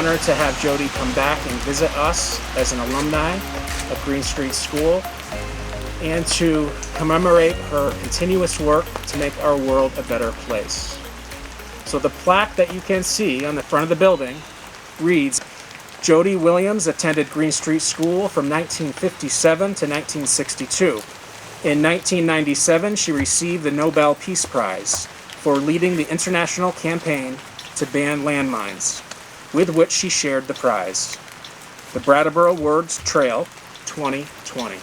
honor to have Jody come back and visit us as an alumni of Green Street School and to commemorate her continuous work to make our world a better place. So the plaque that you can see on the front of the building reads, Jody Williams attended Green Street School from 1957 to 1962. In 1997, she received the Nobel Peace Prize for leading the international campaign to ban landmines, with which she shared the prize. The Brattleboro Words Trail 2020.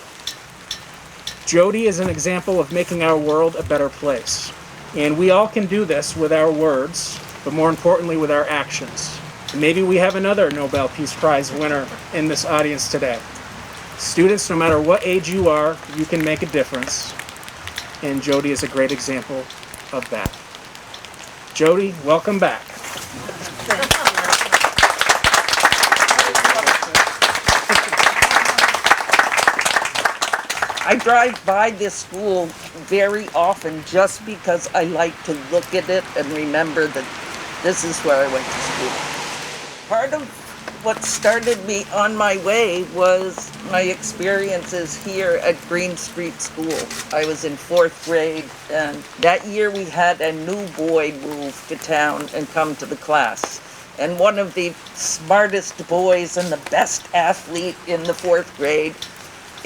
Jody is an example of making our world a better place. And we all can do this with our words, but more importantly with our actions. And maybe we have another Nobel Peace Prize winner in this audience today. Students, no matter what age you are, you can make a difference. And Jody is a great example of that. Jody, welcome back. I drive by this school very often just because I like to look at it and remember that this is where I went to school. Part of what started me on my way was my experiences here at Green Street School. I was in 4th grade, and that year we had a new boy move to town and come to the class. And one of the smartest boys and the best athlete in the 4th grade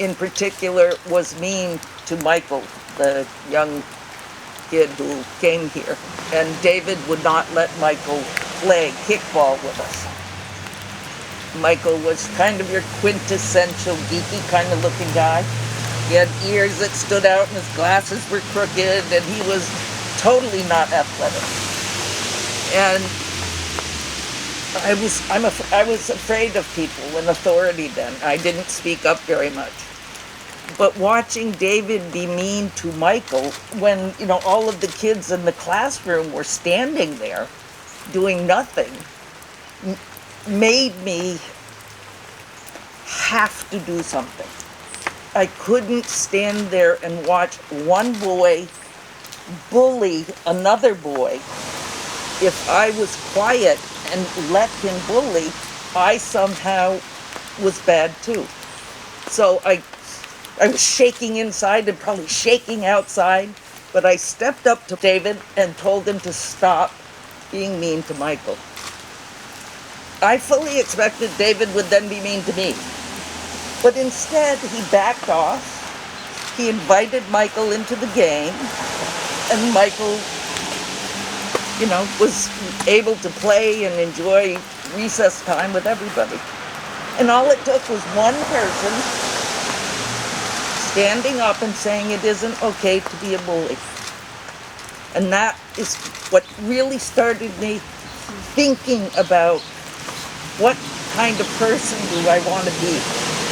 in particular was mean to Michael, the young kid who came here. And David would not let Michael play kickball with us. Michael was kind of your quintessential geeky kind of looking guy. He had ears that stood out and his glasses were crooked and he was totally not athletic. And I was afraid of people and authority then. I didn't speak up very much. But watching David be mean to Michael when, all of the kids in the classroom were standing there doing nothing made me have to do something. I couldn't stand there and watch one boy bully another boy. If I was quiet and let him bully, I somehow was bad too. So I was shaking inside and probably shaking outside, but I stepped up to David and told him to stop being mean to Michael. I fully expected David would then be mean to me, but instead he backed off. He invited Michael into the game, and Michael, was able to play and enjoy recess time with everybody. And all it took was one person standing up and saying it isn't okay to be a bully. And that is what really started me thinking about what kind of person do I want to be,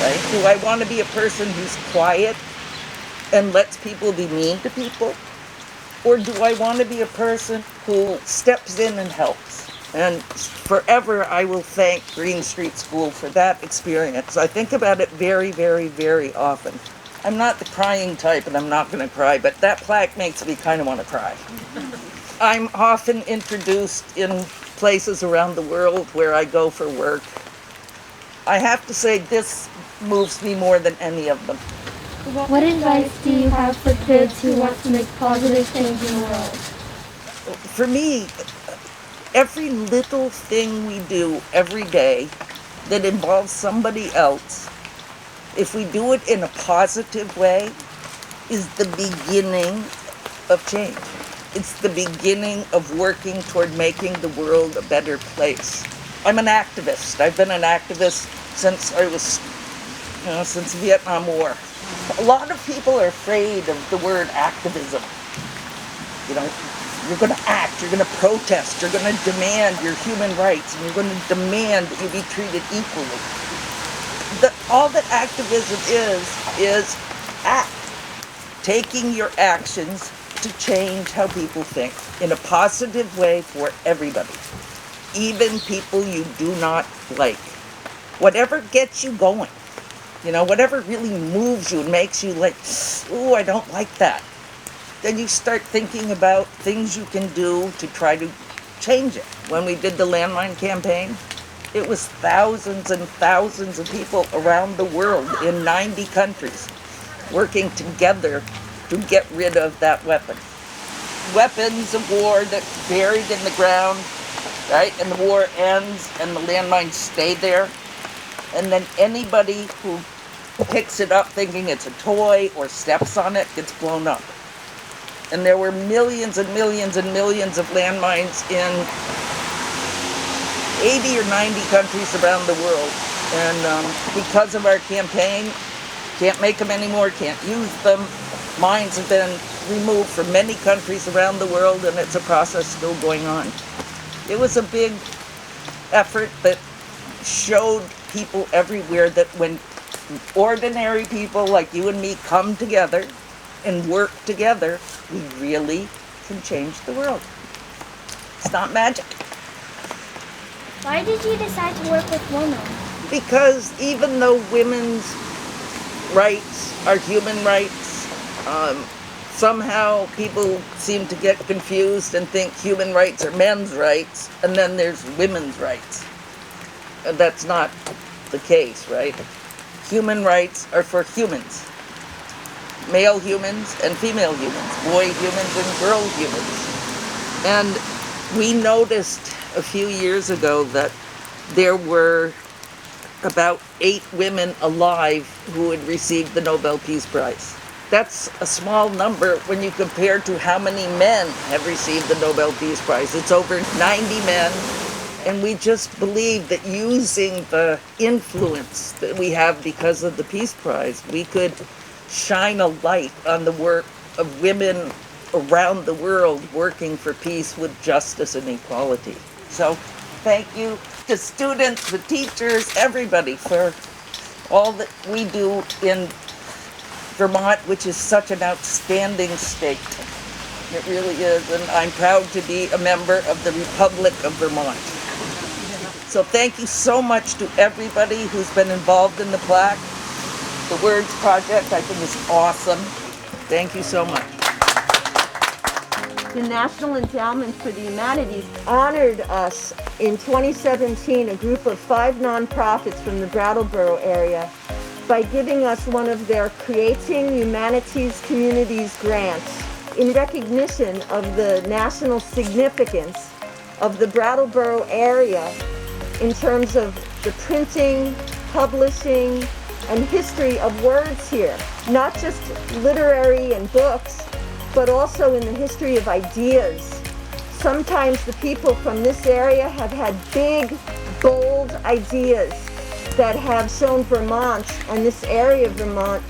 right? Do I want to be a person who's quiet and lets people be mean to people? Or do I want to be a person who steps in and helps? And forever I will thank Green Street School for that experience. I think about it very, very, very often. I'm not the crying type, and I'm not going to cry, but that plaque makes me kind of want to cry. I'm often introduced in places around the world where I go for work. I have to say this moves me more than any of them. What advice do you have for kids who want to make positive change in the world? For me, every little thing we do every day that involves somebody else, if we do it in a positive way, is the beginning of change. It's the beginning of working toward making the world a better place. I'm an activist. I've been an activist since I was, since the Vietnam War. A lot of people are afraid of the word activism. You're going to act, you're going to protest, you're going to demand your human rights, and you're going to demand that you be treated equally. All that activism is act. Taking your actions to change how people think in a positive way for everybody, even people you do not like. Whatever gets you going, whatever really moves you and makes you like, ooh, I don't like that. Then you start thinking about things you can do to try to change it. When we did the landmine campaign, It was thousands and thousands of people around the world in 90 countries working together to get rid of that weapon. Weapons of war that buried in the ground, right? And the war ends and the landmines stay there. And then anybody who picks it up thinking it's a toy or steps on it gets blown up. And there were millions and millions and millions of landmines in 80 or 90 countries around the world. And because of our campaign, can't make them anymore, can't use them. Mines have been removed from many countries around the world, and it's a process still going on. It was a big effort that showed people everywhere that when ordinary people like you and me come together and work together, we really can change the world. It's not magic. Why did you decide to work with women? Because even though women's rights are human rights, somehow people seem to get confused and think human rights are men's rights, and then there's women's rights. And that's not the case, right? Human rights are for humans. Male humans and female humans, boy humans and girl humans. And we noticed a few years ago that there were about 8 women alive who had received the Nobel Peace Prize. That's a small number when you compare to how many men have received the Nobel Peace Prize. It's over 90 men, and we just believe that using the influence that we have because of the Peace Prize, we could shine a light on the work of women around the world working for peace with justice and equality. So thank you to students, the teachers, everybody for all that we do in Vermont, which is such an outstanding state. It really is, and I'm proud to be a member of the Republic of Vermont. So thank you so much to everybody who's been involved in the plaque. The Words Project, I think, is awesome. Thank you so much. The National Endowment for the Humanities honored us in 2017, a group of 5 nonprofits from the Brattleboro area, by giving us one of their Creating Humanities Communities grants in recognition of the national significance of the Brattleboro area in terms of the printing, publishing, and history of words here. Not just literary and books, but also in the history of ideas. Sometimes the people from this area have had big, bold ideas that have shown Vermont and this area of Vermont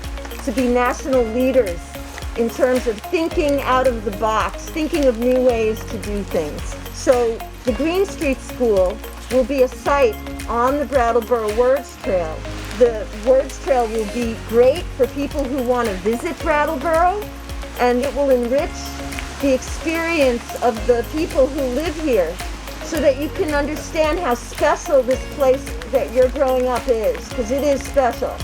to be national leaders in terms of thinking out of the box, thinking of new ways to do things. So the Green Street School will be a site on the Brattleboro Words Trail. The Words Trail will be great for people who want to visit Brattleboro, and it will enrich the experience of the people who live here so that you can understand how special this place that you're growing up is, because it is special.